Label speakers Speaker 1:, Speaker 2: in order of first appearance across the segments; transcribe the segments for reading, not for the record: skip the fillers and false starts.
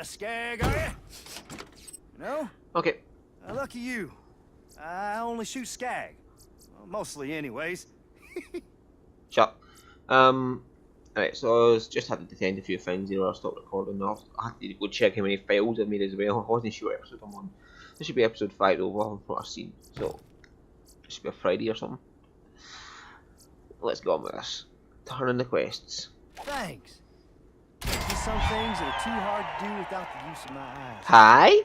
Speaker 1: a skag, are you? No?
Speaker 2: Okay.
Speaker 1: Lucky you. I only shoot skag. Well, mostly, anyways.
Speaker 2: Shut. Alright, so I was just had to defend a few things here. I stopped recording. I had to go check how many files I made as well. I wasn't sure what episode I'm on. This should be episode 5 over from what I've seen. So, it should be a Friday or something. Let's go on with this. Turn in the quests.
Speaker 1: Thanks. There's some things that are too hard to do without the use of my eyes.
Speaker 2: Hi!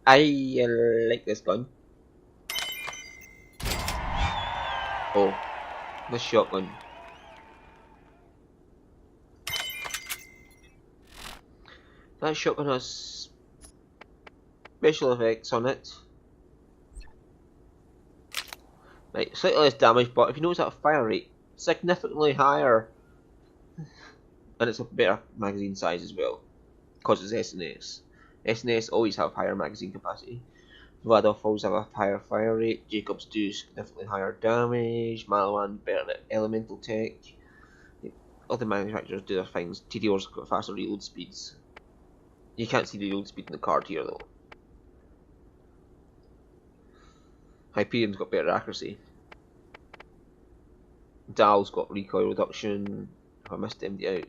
Speaker 2: I like this gun. Oh, this shotgun. That shotgun has special effects on it. Right, slightly less damage, but if you notice that fire rate, significantly higher. And it's a better magazine size as well, because it's S&S. S&S always have higher magazine capacity. Vladoff always have a higher fire rate. Jacobs do significantly higher damage. Malawan better at elemental tech. Other manufacturers do their things. TDR's got faster reload speeds. You can't see the reload speed in the card here though. Hyperion's got better accuracy. Dal's got recoil reduction. If I missed MD out.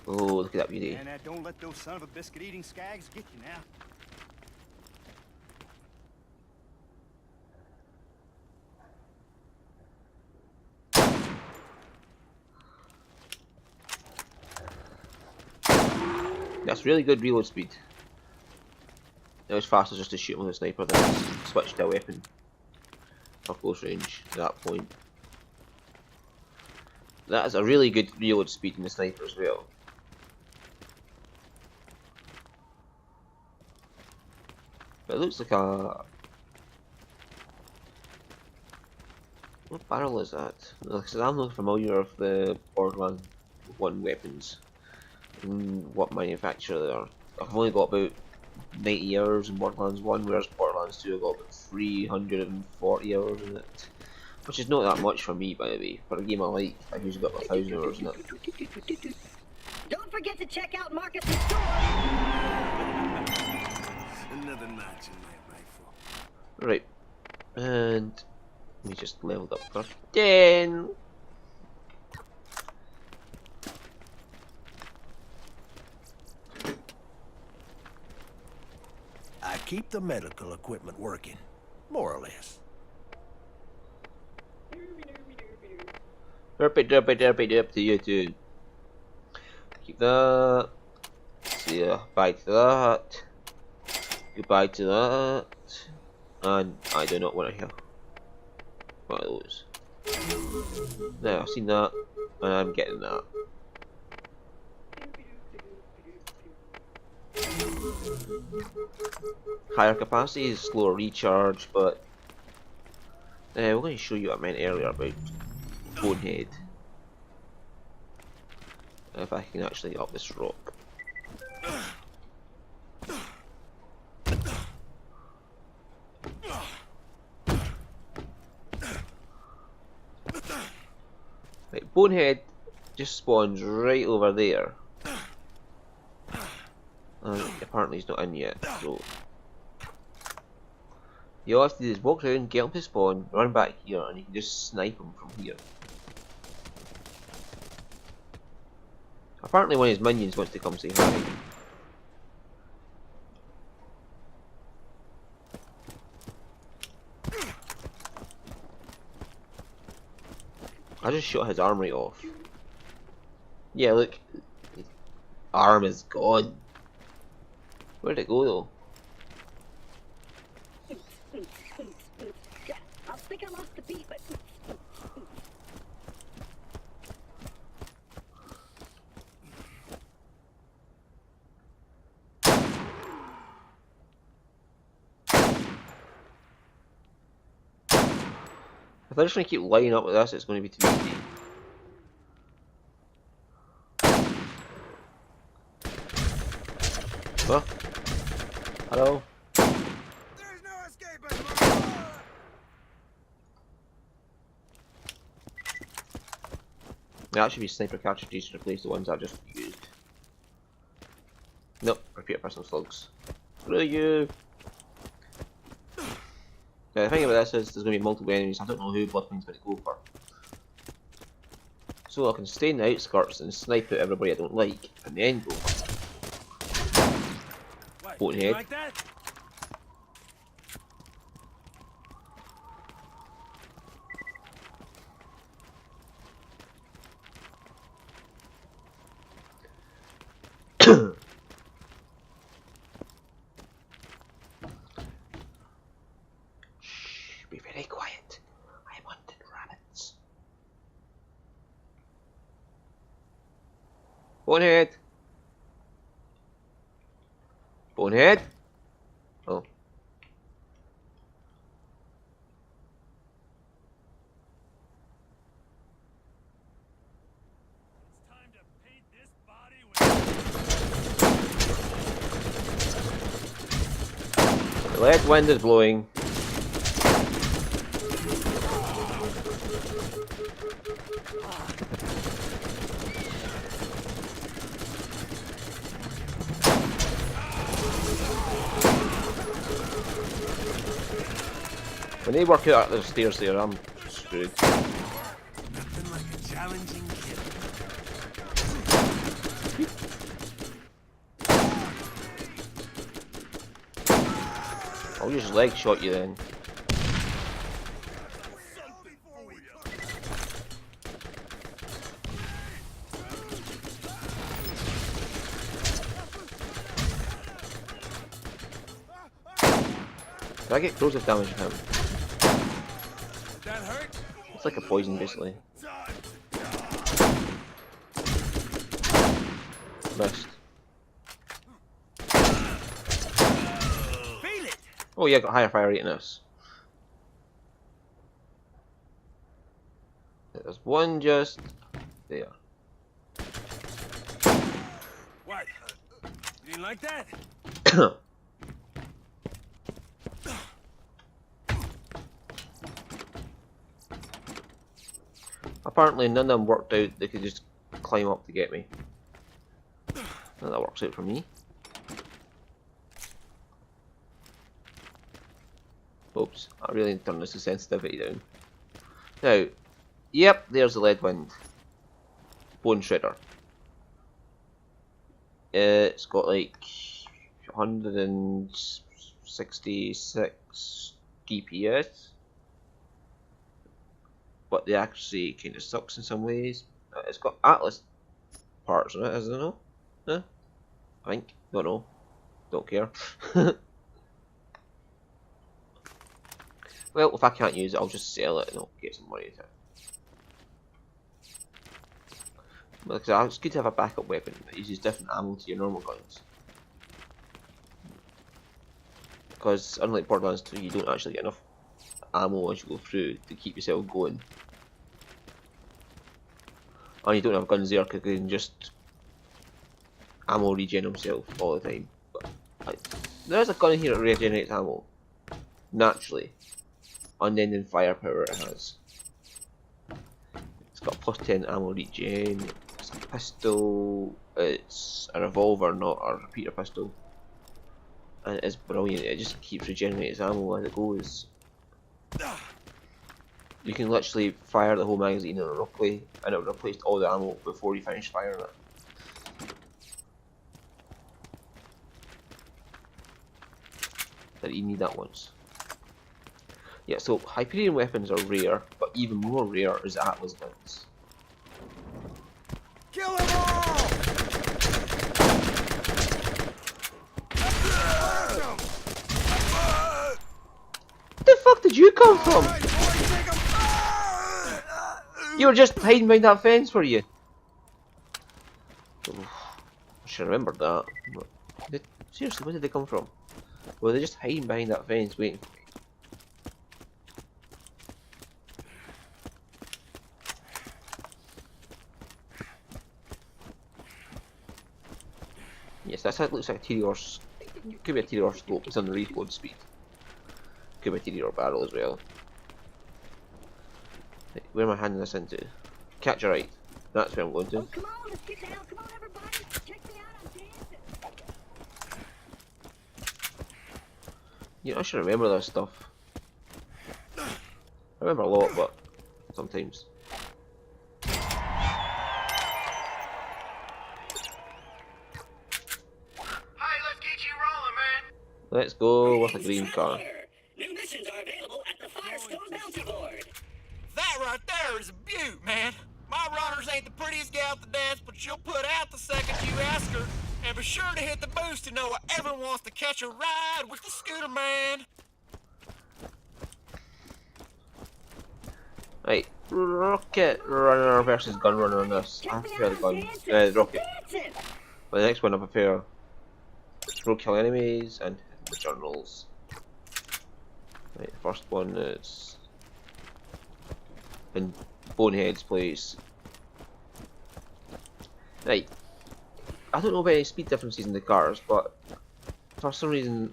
Speaker 2: Oh, look at that beauty.
Speaker 1: And don't let those son of a biscuit eating skags get you now.
Speaker 2: That's really good reload speed. It was faster just to shoot with a sniper than switch to a weapon for close range at that point. That is a really good reload speed in the sniper as well. But it looks like a... What barrel is that? Because I'm not familiar with the Borderlands 1 weapons and what manufacturer they are. I've only got about 90 hours in Borderlands 1, whereas Borderlands 2 I've got about 340 hours in it. Which is not that much for me, by the way. For a game I like, I've usually got 1,000 hours in it.
Speaker 3: Don't forget to check out Marcus's store!
Speaker 1: Another notch in my rifle.
Speaker 2: Right. And we just leveled up for 10.
Speaker 4: I keep the medical equipment working, more or less.
Speaker 2: Derpy derp to you too. Keep that. See ya. Bye to that. Goodbye to that. And I do not want to hear one of those. Now I've seen that, and I'm getting that. Higher capacity is slower recharge, but we're going to show you what I meant earlier about Bonehead. If I can actually get up this rock. Right, Bonehead just spawns right over there. Apparently he's not in yet, so you all have to do is walk around, get up to spawn, run back here, and you can just snipe him from here. Apparently one of his minions wants to come say hi. I just shot his arm right off. Yeah, look. His arm is gone. Where'd it go though?
Speaker 3: I think I lost the beat, but...
Speaker 2: If I just want to keep lining up with this, it's going to be too easy. Huh? Hello?
Speaker 1: There's no escaping.
Speaker 2: There should be sniper cartridges to replace the ones I just used. Nope, repeater pistol slugs. Screw you! Now, the thing about this is there's going to be multiple enemies. I don't know who Bloodwing's going to go for. So I can stay in the outskirts and snipe out everybody I don't like, and then go. Bonehead.
Speaker 1: Like that?
Speaker 2: Shh, be very quiet. I'm hunting rabbits. Bonehead! Bonehead? Oh.
Speaker 1: It's time to paint this body with...
Speaker 2: The lead wind is blowing. When they work out the stairs there, I'm screwed.
Speaker 1: Nothing like a challenging kill.
Speaker 2: I'll just leg shot you then. Did I get explosive damage from him?
Speaker 1: That hurt?
Speaker 2: It's like a poison basically. Missed.
Speaker 1: Feel it!
Speaker 2: Oh yeah, I got higher fire rate in this. There's one just there.
Speaker 1: What? You didn't like that?
Speaker 2: Apparently none of them worked out, they could just climb up to get me. And that works out for me. Oops, I really need to turn this sensitivity down. Now, yep, there's the lead wind. Bone shredder. It's got like 166 DPS. But the accuracy kind of sucks in some ways. It's got Atlas parts on it, isn't it? No? Huh? I think. Don't know. Don't care. Well, if I can't use it, I'll just sell it and I'll get some money out of it. Because it's good to have a backup weapon that uses different ammo to your normal guns. Because unlike Borderlands 2, you don't actually get enough ammo as you go through to keep yourself going. And you don't have guns there because you can just ammo regen himself all the time. But there's a gun here that regenerates ammo naturally. Unending firepower it has. It's got plus 10 ammo regen. It's a pistol. It's a revolver, not a repeater pistol. And it is brilliant. It just keeps regenerating its ammo as it goes. You can literally fire the whole magazine in a roughly, and it will replace all the ammo before you finish firing it. That you need that once. Yeah, so Hyperion weapons are rare, but even more rare is Atlas guns.
Speaker 1: Kill them all!
Speaker 2: Where the fuck did you come from? You were just hiding behind that fence, were you? Oof, I should have remembered that. Seriously, where did they come from? Were they just hiding behind that fence waiting for me? Yes, that's how it looks like a TDR. Could be a TDR scope, it's on the reload speed. Could be a TDR barrel as well. Right, where am I handing this into? Catch your right. That's where I'm going
Speaker 3: Oh,
Speaker 2: to.
Speaker 3: come on, let's get down. Come on, everybody. Check me out. I'm dancing.
Speaker 2: Yeah, I should remember this stuff. I remember a lot, but sometimes.
Speaker 5: Hey, let's get you rolling, man.
Speaker 2: Let's go with a green car.
Speaker 3: New missions are available at the Firestone Bounty Board.
Speaker 5: That right there is a beaut, man. My runners ain't the prettiest gal at the dance, but she'll put out the second you ask her. And be sure to hit the boost to know whoever wants to catch a ride with the scooter man.
Speaker 2: Right, rocket runner versus gun runner on this. I prefer the gun, the rocket. But the next one I prefer road kill enemies and hit the journals. Right, the first one is in Bonehead's place. Right, I don't know about any speed differences in the cars, but for some reason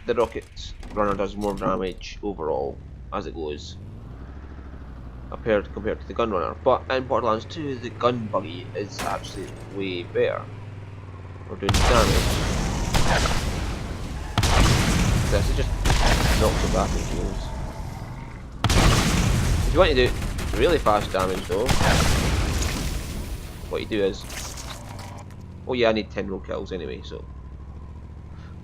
Speaker 2: the rocket runner does more damage overall as it goes compared to the gun runner. But in Borderlands 2 the gun buggy is actually way better for doing damage. This it just knocks it back and kills. If you want to do really fast damage though, what you do is, oh yeah, I need 10 roll kills anyway, so,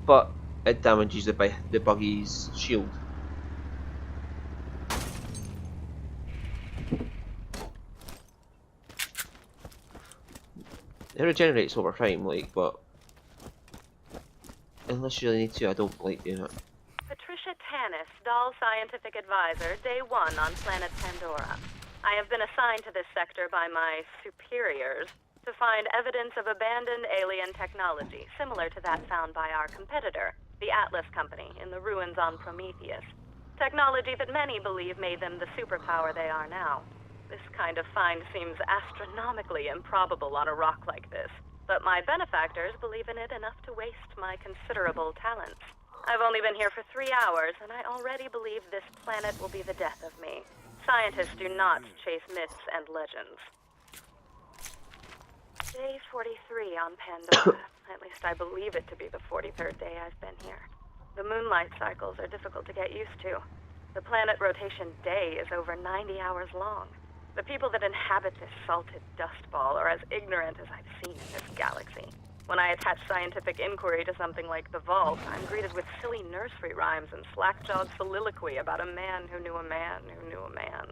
Speaker 2: but it damages the buggy's shield. It regenerates over time, like, but unless you really need to, I don't like doing it.
Speaker 6: Patricia Tanis, Dahl Scientific Advisor, Day 1 on planet Pandora. I have been assigned to this sector by my superiors to find evidence of abandoned alien technology, similar to that found by our competitor, the Atlas Company, in the ruins on Prometheus. Technology that many believe made them the superpower they are now. This kind of find seems astronomically improbable on a rock like this, but my benefactors believe in it enough to waste my considerable talents. I've only been here for 3 hours, and I already believe this planet will be the death of me. Scientists do not chase myths and legends. Day 43 on Pandora. At least I believe it to be the 43rd day I've been here. The moonlight cycles are difficult to get used to. The planet rotation day is over 90 hours long. The people that inhabit this salted dust ball are as ignorant as I've seen in this galaxy. When I attach scientific inquiry to something like the Vault, I'm greeted with silly nursery rhymes and slack-jawed soliloquy about a man who knew a man who knew a man.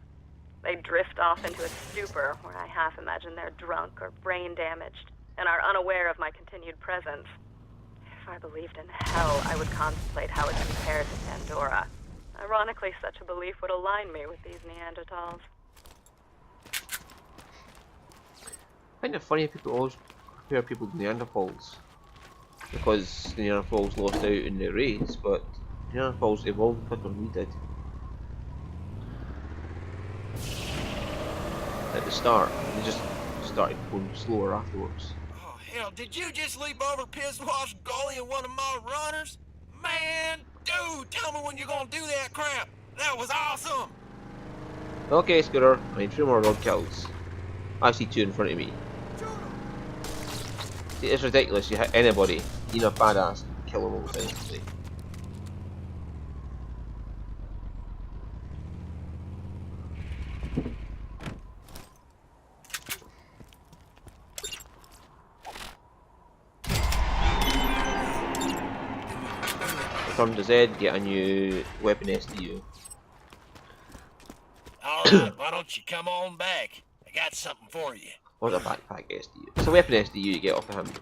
Speaker 6: They drift off into a stupor where I half imagine they're drunk or brain damaged and are unaware of my continued presence. If I believed in hell, I would contemplate how it compared to Pandora. Ironically, such a belief would align me with these Neanderthals.
Speaker 2: I find it funny people always compare people to Neanderthals, because the Neanderthals lost out in the raids, but Neanderthals evolved quicker than we did. At the start, they just started going slower afterwards.
Speaker 5: Oh, hell, did you just leap over piss-wash gully in one of my runners? Man, dude, tell me when you're gonna do that crap. That was awesome.
Speaker 2: Okay, Scooter, I need 3 more road kills. I see 2 in front of me. See, it's ridiculous, you hit anybody, even a badass, kill them all instantly. Return to Z, get a new weapon SDU.
Speaker 5: Alright, why don't you come on back? I got something for you.
Speaker 2: What's a backpack SDU? It's a weapon SDU you get off of him.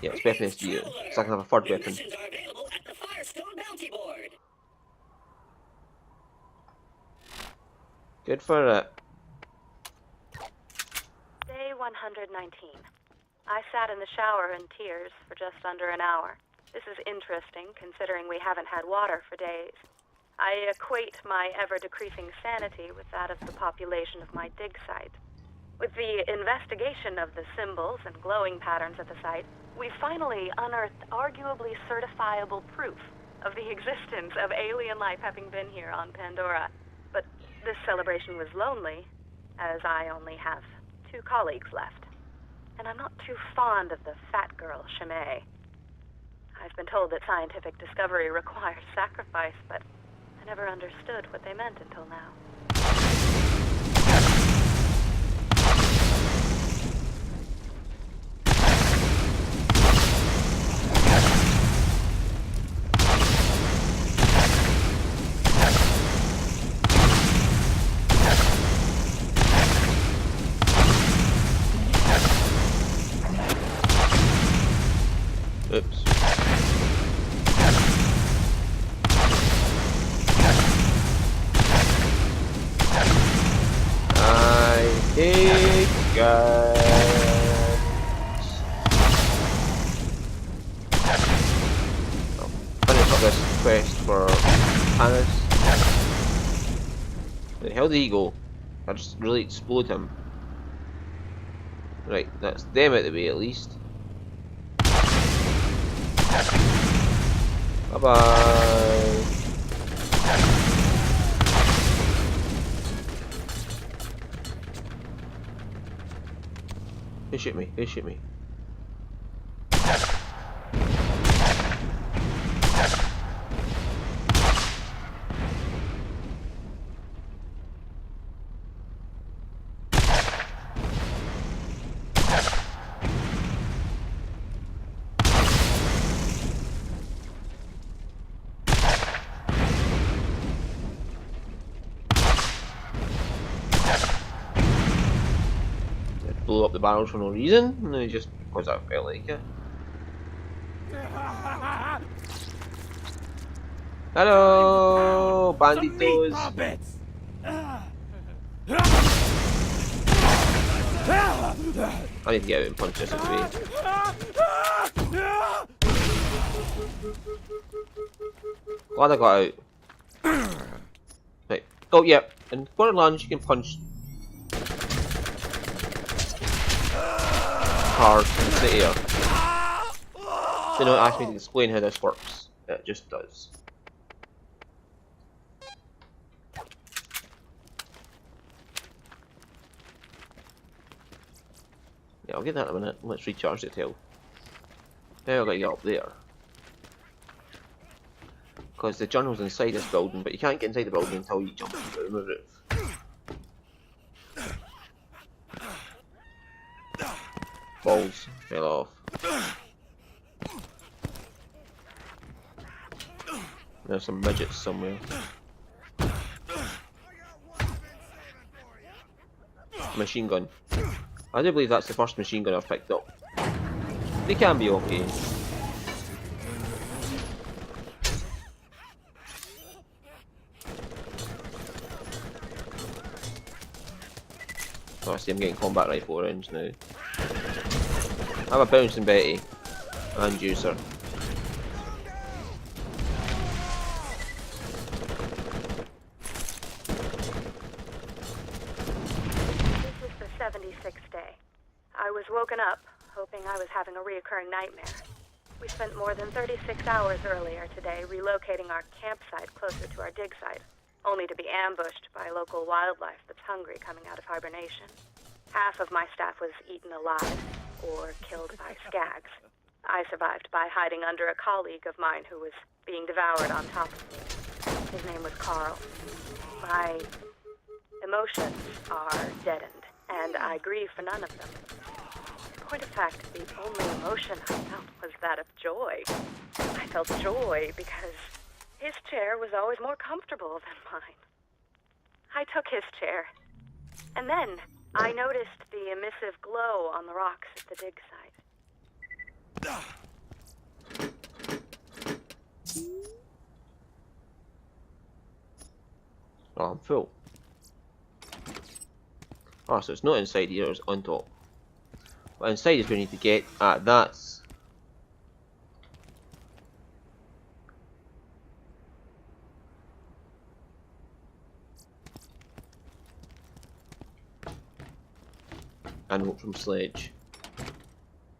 Speaker 2: Yeah, it's weapon SDU. So I can have a third weapon.
Speaker 3: Missions are available at the Firestone Bounty Board.
Speaker 2: Good for it.
Speaker 6: Day 119. I sat in the shower in tears for just under an hour. This is interesting, considering we haven't had water for days. I equate my ever-decreasing sanity with that of the population of my dig site. With the investigation of the symbols and glowing patterns at the site, we finally unearthed arguably certifiable proof of the existence of alien life having been here on Pandora. But This celebration was lonely, as I only have 2 colleagues left. And I'm not too fond of the fat girl, Chimay. I've been told that scientific discovery requires sacrifice, but I never understood what they meant until now.
Speaker 2: Oops. I hate guys. I'll finish up this quest for Paris. Where the hell did he go? I just really explode him. Right, that's them out of the way at least. Bye bye. Who shoot me? Who shoot me? Blow up the barrels for no reason, no, just because I felt like it. Hello, banditos. I need to get out and punch this away. Glad I got out. Right. Oh yeah, in Borderlands you can punch cars in the air. So don't ask me to explain how this works. It just does. Yeah, I'll get that in a minute. Let's recharge the tail. Now I've got to get up there. Because the journal's inside this building, but you can't get inside the building until you jump from the roof. Balls fell off. There's some midgets somewhere. Machine gun. I do believe that's the first machine gun I've picked up. They can be okay. Oh, I see I'm getting combat rifle range now. I have a bouncing Betty and juicer.
Speaker 6: This is the 76th day. I was woken up, hoping I was having a reoccurring nightmare. We spent more than 36 hours earlier today relocating our campsite closer to our dig site, only to be ambushed by local wildlife that's hungry coming out of hibernation. Half of my staff was eaten alive, or killed by skags. I survived by hiding under a colleague of mine who was being devoured on top of me. His name was Carl. My emotions are deadened, and I grieve for none of them. In point of fact, the only emotion I felt was that of joy. I felt joy because his chair was always more comfortable than mine. I took his chair, and then I noticed the emissive glow on the rocks at the dig site.
Speaker 2: Oh, I'm full. Oh, so it's not inside here, it's on top. But inside is where we need to get at. That's a note from Sledge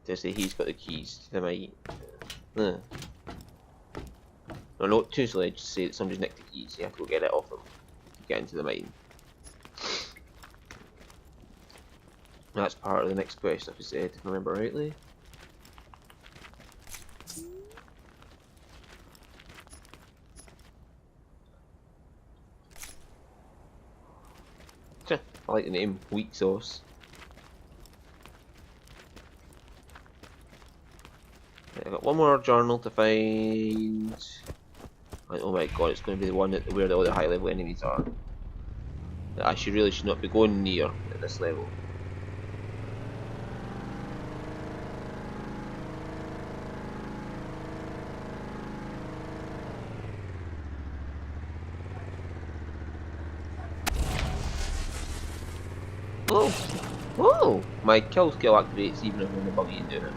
Speaker 2: to say he's got the keys to the mine. No, note to Sledge to say that somebody's nicked the keys, so you have to go get it off him to get into the mine. That's part of the next quest, if I said, if I remember rightly. I like the name, Weak Sauce. I've got one more journal to find. Oh my god, it's going to be the one where all the high level enemies are. That I should not be going near at this level. Oh! Oh! My kill skill activates even if I'm in the buggy and doing it.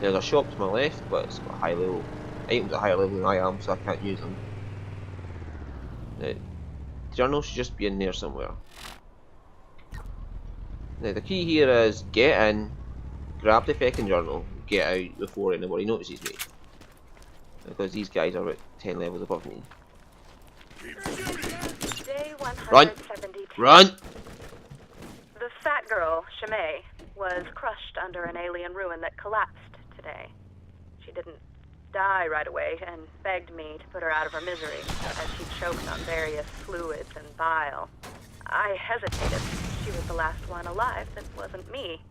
Speaker 2: There's a shop to my left, but it's got a high level. Items at a higher level than I am, so I can't use them. The journal should just be in there somewhere. Now the key here is get in, grab the fucking journal, get out before anybody notices me. Because these guys are about 10 levels above me.
Speaker 6: Day
Speaker 2: Run!
Speaker 6: 172.
Speaker 2: Run!
Speaker 6: The fat girl, Shimei, was crushed under an alien ruin that collapsed today. She didn't die right away and begged me to put her out of her misery as she choked on various fluids and bile. I hesitated. She was the last one alive that wasn't me.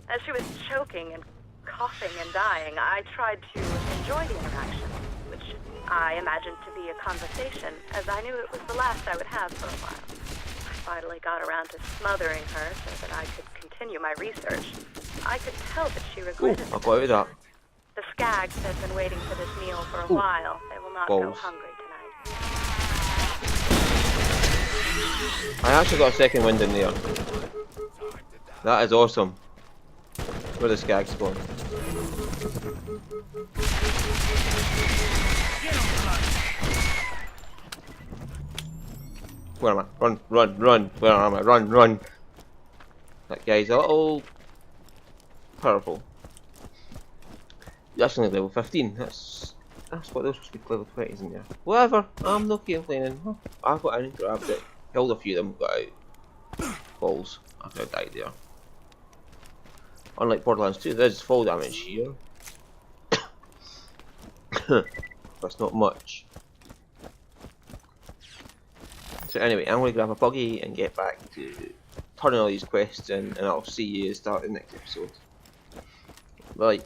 Speaker 6: As she was choking and coughing and dying, I tried to enjoy the interaction, which I imagined to be a conversation, as I knew it was the last I would have for a while. I finally got around to smothering her so that I could continue my research. I could tell that she regretted
Speaker 2: I'll go out with that.
Speaker 6: The Skags have been waiting for this meal for a while. They will not go hungry tonight.
Speaker 2: I actually got a second wind in there. That is awesome. Where the Skag spawn. Where am I? Run, run, run. Where am I? Run, run. That guy's a little powerful. That's only level 15. That's what they're supposed to be level 20s in there. Whatever. I'm not complaining. I got in, grabbed it, killed a few of them, got out. Balls. I could have died there. Unlike Borderlands 2, there's fall damage here. That's not much. So anyway, I'm going to grab a buggy and get back to turning all these quests in, and I'll see you start the next episode. Bye.